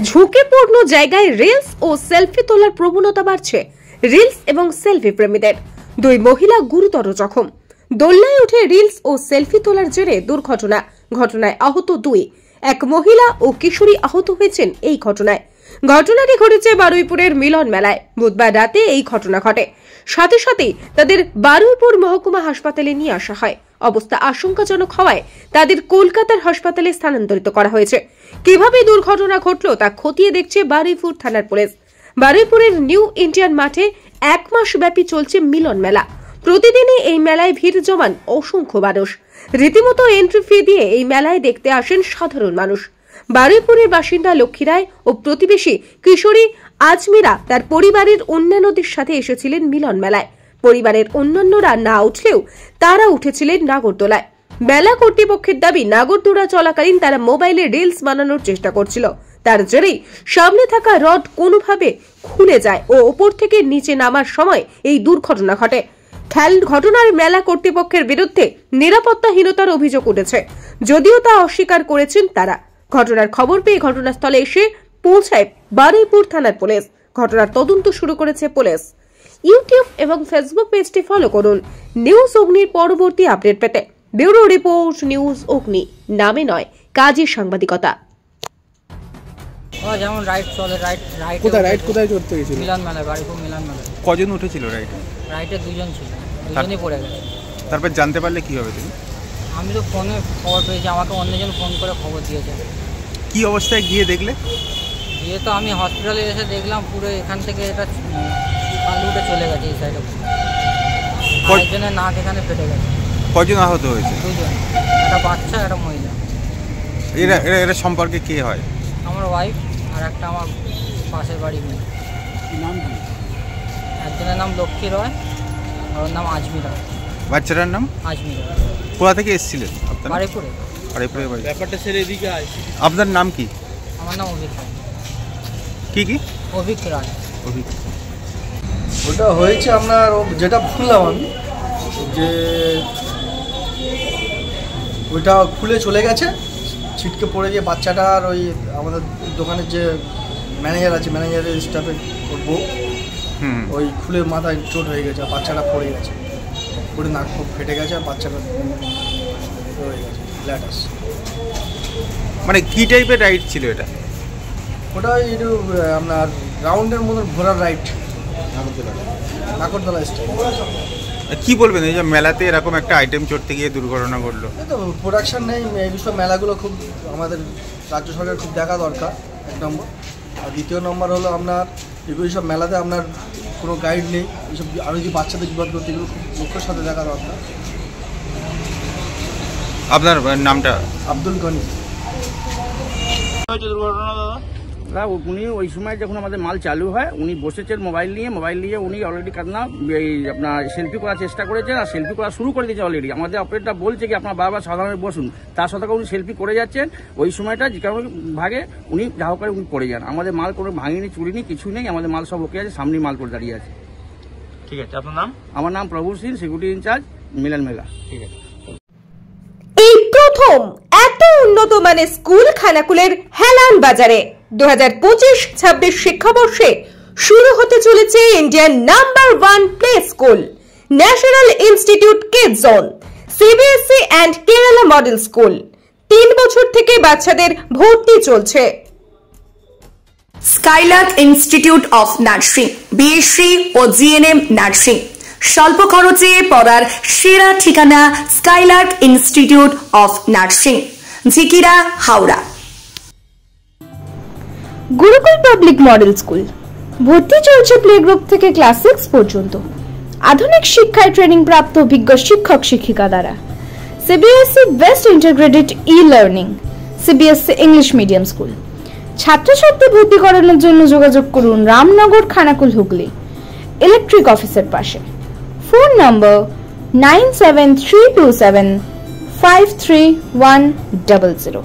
ঝুঁকিপূর্ণ জায়গায় রিলস ও সেলফি তোলার প্রবণতা বাড়ছে। রিলস এবং সেলফি প্রেমীদের দুই মহিলা গুরুতর জখম। দোলনায় উঠে রিলস ও সেলফি তোলার জেরে দুর্ঘটনা, ঘটনায় আহত দুই। এক মহিলা ও কিশোরী আহত হয়েছেন এই ঘটনায়। ঘটনাটি ঘটেছে বারুইপুরের মিলন মেলায়। বুধবার রাতে এই ঘটনা ঘটে। সাথে সাথেই তাদের বারুইপুর মহকুমা হাসপাতালে নিয়ে আসা হয়। অবস্থা আশঙ্কাজনক হওয়ায় তাদের কলকাতার হাসপাতালে স্থানান্তরিত করা হয়েছে। কিভাবে দুর্ঘটনা ঘটল তা খতিয়ে দেখছে বারুইপুর থানার পুলিশ। বারুইপুরের নিউ ইন্ডিয়ান মাঠে 1 মাস ব্যাপী চলছে মিলন মেলা। প্রতিদিনই এই মেলায় ভিড় জমান অসংখ্য মানুষ। রীতিমতো এন্ট্রি ফি দিয়ে এই মেলায় দেখতে আসেন সাধারণ মানুষ। বারুইপুরের বাসিন্দা লক্ষ্মী রায় ও প্রতিবেশী কিশোরী আজমিরা তার পরিবারের অন্যান্যদের সাথে এসেছিলেন মিলন মেলায়। পরিবারের অন্যান্যরা না উঠলেও তারা উঠেছিলেন নাগরদোলায়। মেলা কর্তৃপক্ষের দাবি, নাগরদোলা চলাকালীন তারা মোবাইলে রিলস বানানোর চেষ্টা করছিল। তার জেরেই সামনে থাকা রড কোনোভাবে খুলে যায় ও ওপর থেকে নিচে নামার সময় এই দুর্ঘটনা ঘটে। ঘটনার মেলা কর্তৃপক্ষের বিরুদ্ধে নিরাপত্তাহীনতার অভিযোগ উঠেছে, যদিও তা অস্বীকার করেছেন তারা। ঘটনার খবর পেয়ে ঘটনাস্থলে এসে পৌঁছায় বারুইপুর থানার পুলিশ। ঘটনার তদন্ত শুরু করেছে পুলিশ। ইউটিউব এবং ফেসবুক পেজটি ফলো করুন নিউজ অগ্নির পরবর্তী আপডেট পেতে। ব্যুরো রিপোর্ট, নিউজ অগ্নি। নামে নয়, কাজের সাংবাদিকতা। যেমন রাইড চলে, কোথায় করতে গেছিল? মিলন মেলা, বারুইপুর মিলন মেলা। কজন উঠেছিল রাইডে? দুজন ছিল, দুজনই পড়ে গেছে। তারপর জানতে পারলে কি হবে তুমি? আমি তো ফোনে খবর পেয়েছি, আমাকে অন্যজন ফোন করে খবর দিয়েছে। কি অবস্থায় গিয়ে দেখলে? গিয়ে তো আমি হসপিটালে এসে দেখলাম পুরো এখান থেকে এটা উঠে চলে গেছে এই সাইডে। একজনের নাক এখানে ফেটে গেছে। কজন আহত হয়েছে? দুজন, একটা বাচ্চা, একটা মহিলা। এরা সম্পর্কে কে হয়? আমার ওয়াইফ আর একটা আমার পাশের বাড়ি মেয়ে। নাম কি? একজনের নাম লক্ষ্মী রয় আর ওর নাম আজমিরা। বাচ্চাটার নাম? আজমিরা। কোথা থেকে এসেছিলেন? বারুইপুরে। ব্যাপারটা ছেড়ে এদিকে আয়। আপনার নাম কি? আমার নাম অভিক রায়। কি? অভিক রায়। অভিক। ওটা হয়েছে আপনার, যেটা শুনলাম আমি, যে ওইটা খুলে চলে গেছে, ছিটকে পড়ে গিয়ে বাচ্চাটার ওই আমাদের দোকানের যে ম্যানেজার আছে, ম্যানেজারের স্টাফের বউ, ওই খুলে মাথায় চোট হয়ে গেছে, বাচ্চাটা পড়ে গেছে, পড়ে নাক খুব ফেটে গেছে, আর বাচ্চাটা হয়ে গেছে ল্যাটাস। মানে কি টাইপের রাইড ছিল এটা? ওটা একটু আপনার রাউন্ডের মতন ঘোরার রাইড, নাগরদোলা স্টাইল। কি বলবেন এই যে মেলাতে এরকম একটা আইটেম চড়তে গিয়ে দুর্ঘটনা ঘটলো? এই তো প্রোডাকশন নেই, এইসব মেলাগুলো খুব আমাদের রাজ্য সরকার খুব দেখা দরকার, 1 নম্বর। আর 2 নম্বর হলো আপনার এইসব মেলাতে আপনার কোনো গাইড নেই, এইসব আরও যে বাচ্চাদের বিপদ করতে এগুলো খুব লক্ষ্যের সাথে দেখা দরকার। আপনার নামটা? আব্দুল গনি। দুর্ঘটনা দাদা? উনি ওই সময় যখন আমাদের মাল চালু হয়, উনি বসেছেন মোবাইল নিয়ে উনি অলরেডি আপনার সেলফি করার চেষ্টা করেছেন, আর সেলফি করা শুরু করে দিয়েছে অলরেডি। আমাদের অপারেটরটা বলছে কি আপনার বারবার সাধারণে বসুন, তার সাথে উনি সেলফি করে যাচ্ছেন। ওই সময়টা যে কারণে ভাগে উনি যা হোক করে উনি পড়ে যান। আমাদের মাল কোনো ভাঙিনি, চুরিনি, কিছু নেই, আমাদের মাল সব ওকে আছে, সামনে মাল করে দাঁড়িয়ে আছে। ঠিক আছে, আপনার নাম? আমার নাম প্রভু সিং, সিকিউরিটি ইনচার্জ, মিলন মেলা। ঠিক আছে। এই প্রথম এত উন্নত মানের স্কুল খানাকুলের হেলান বাজারে 2025-26 শিক্ষাবর্ষে শুরু হতে চলেছে Indian number 1 play school, national institute kids zone, CBSE and Kerala model school. 3 বছর থেকে বাচ্চাদের ভর্তি চলছে। Skylark institute of nursing, BSc ও জিএনএম নার্সিং। স্বল্প খরচে পড়ার সেরা ঠিকানা Skylark institute of nursing, Jhikira, Howrah. Gurukul public model school, ভর্তি চলছে প্লে গ্রুপ থেকে ক্লাস 6 পর্যন্ত। আধুনিক শিক্ষায় ট্রেনিং প্রাপ্ত অভিজ্ঞ শিক্ষক শিক্ষিকা দ্বারা। CBSE best integrated e-learning, CBSE English medium school. ছাত্রছাত্রী ভর্তি করানোর জন্য যোগাযোগ করুন রামনগর, খানাকুল, হুগলি, ইলেকট্রিক অফিসের পাশে। ফোন নম্বর 9732753100।